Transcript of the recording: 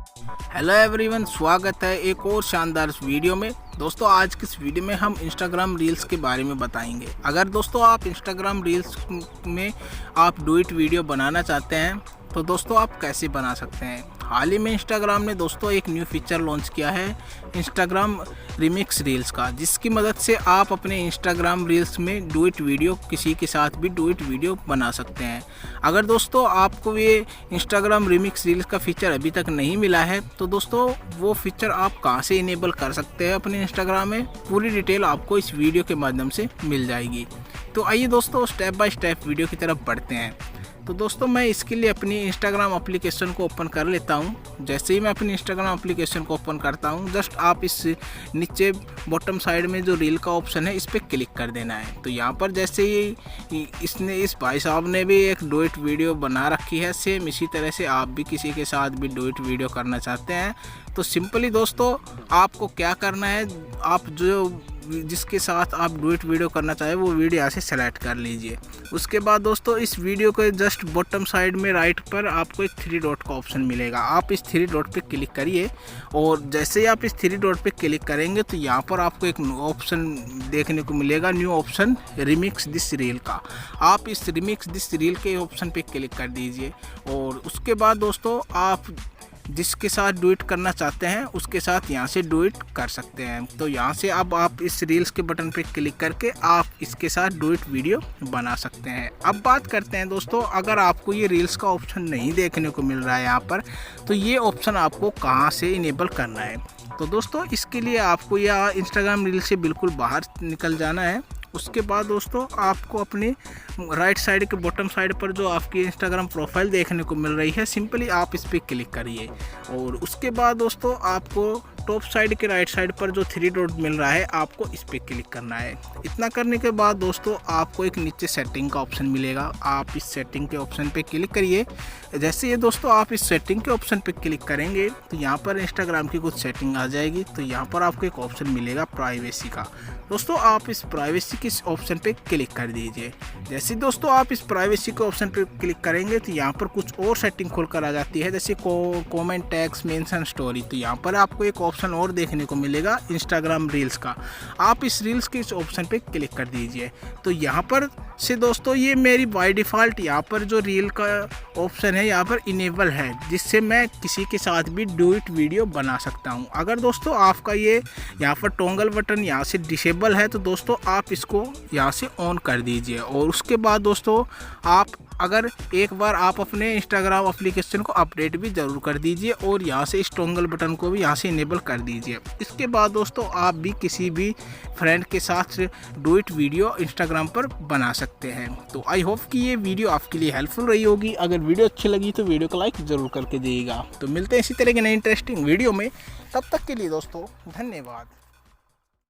Hello everyone, स्वागत है एक और शानदार वीडियो में। दोस्तों आज की इस वीडियो में हम इंस्टाग्राम रील्स के बारे में बताएंगे। अगर दोस्तों आप इंस्टाग्राम रील्स में आप डू इट वीडियो बनाना चाहते हैं तो दोस्तों आप कैसे बना सकते हैं। हाल ही में इंस्टाग्राम ने दोस्तों एक न्यू फीचर लॉन्च किया है इंस्टाग्राम रिमिक्स रील्स का, जिसकी मदद से आप अपने इंस्टाग्राम रील्स में डू इट वीडियो किसी के साथ भी डू इट वीडियो बना सकते हैं। अगर दोस्तों आपको ये इंस्टाग्राम रिमिक्स रील्स का फीचर अभी तक नहीं मिला है तो दोस्तों वो फीचर आप कहाँ से इनेबल कर सकते हैं अपने इंस्टाग्राम में, पूरी डिटेल आपको इस वीडियो के माध्यम से मिल जाएगी। तो आइए दोस्तों स्टेप बाय स्टेप वीडियो की तरफ बढ़ते हैं। तो दोस्तों मैं इसके लिए अपनी इंस्टाग्राम एप्लीकेशन को ओपन कर लेता हूं। जैसे ही मैं अपनी इंस्टाग्राम एप्लीकेशन को ओपन करता हूं, जस्ट आप इस नीचे बॉटम साइड में जो रील का ऑप्शन है इस पर क्लिक कर देना है। तो यहां पर जैसे ही इस भाई साहब ने भी एक डू इट वीडियो बना रखी है, सेम इसी तरह से आप भी किसी के साथ भी डू इट वीडियो करना चाहते हैं तो सिंपली दोस्तों आपको क्या करना है, आप जो जिसके साथ आप डू इट वीडियो करना चाहें वो वीडियो यहाँ से सेलेक्ट कर लीजिए। उसके बाद दोस्तों इस वीडियो के जस्ट बॉटम साइड में राइट पर आपको एक 3 डॉट का ऑप्शन मिलेगा। आप इस 3 डॉट पे क्लिक करिए और जैसे ही आप इस 3 डॉट पे क्लिक करेंगे तो यहाँ पर आपको एक ऑप्शन देखने को मिलेगा, new option remix this reel का। आप इस रिमिक्स दिस रील के ऑप्शन पे क्लिक कर दीजिए और उसके बाद दोस्तों आप जिसके साथ डू इट करना चाहते हैं उसके साथ यहाँ से डू इट कर सकते हैं। तो यहाँ से अब आप इस रील्स के बटन पे क्लिक करके आप इसके साथ डू इट वीडियो बना सकते हैं। अब बात करते हैं दोस्तों, अगर आपको ये रील्स का ऑप्शन नहीं देखने को मिल रहा है यहाँ पर, तो ये ऑप्शन आपको कहाँ से इनेबल करना है। तो दोस्तों इसके लिए आपको यह इंस्टाग्राम रील से बिल्कुल बाहर निकल जाना है। उसके बाद दोस्तों आपको अपनी राइट साइड के बॉटम साइड पर जो आपकी इंस्टाग्राम प्रोफाइल देखने को मिल रही है, सिंपली आप इस पर क्लिक करिए और उसके बाद दोस्तों आपको टॉप साइड के राइट साइड पर जो 3 डॉट मिल रहा है आपको इस पर क्लिक करना है। इतना करने के बाद दोस्तों आपको एक नीचे सेटिंग का ऑप्शन मिलेगा, आप इस सेटिंग के ऑप्शन पे क्लिक करिए। जैसे ये दोस्तों आप इस सेटिंग के ऑप्शन पे क्लिक करेंगे तो यहाँ पर इंस्टाग्राम की कुछ सेटिंग आ जाएगी। तो यहाँ पर आपको एक ऑप्शन मिलेगा प्राइवेसी का। दोस्तों आप इस प्राइवेसी के ऑप्शन पे क्लिक कर दीजिए। जैसे दोस्तों आप इस प्राइवेसी के ऑप्शन पे क्लिक करेंगे तो यहाँ पर कुछ और सेटिंग खुल कर आ जाती है, जैसे कमेंट, टैग्स, मेंशन, स्टोरी। तो यहाँ पर आपको एक ऑप्शन और देखने को मिलेगा इंस्टाग्राम रील्स का। आप इस रील्स के इस ऑप्शन पे क्लिक कर दीजिए। तो यहाँ पर से दोस्तों ये मेरी बाय डिफ़ॉल्ट यहाँ पर जो रील का ऑप्शन है यहाँ पर इनेबल है, जिससे मैं किसी के साथ भी डू इट वीडियो बना सकता हूँ। अगर दोस्तों आपका ये यहाँ पर टॉगल बटन यहाँ से डिसेबल है तो दोस्तों आप इसको यहाँ से ऑन कर दीजिए और उसके बाद दोस्तों आप अगर एक बार आप अपने इंस्टाग्राम एप्लीकेशन को अपडेट भी ज़रूर कर दीजिए और यहाँ से इस टॉगल बटन को भी यहाँ से इनेबल कर दीजिए। इसके बाद दोस्तों आप भी किसी भी फ्रेंड के साथ डू इट वीडियो इंस्टाग्राम पर बना सकते हैं। तो आई होप कि ये वीडियो आपके लिए हेल्पफुल रही होगी। अगर वीडियो अच्छी लगी तो वीडियो को लाइक ज़रूर करके दीजिएगा। तो मिलते हैं इसी तरह के नए इंटरेस्टिंग वीडियो में, तब तक के लिए दोस्तों धन्यवाद।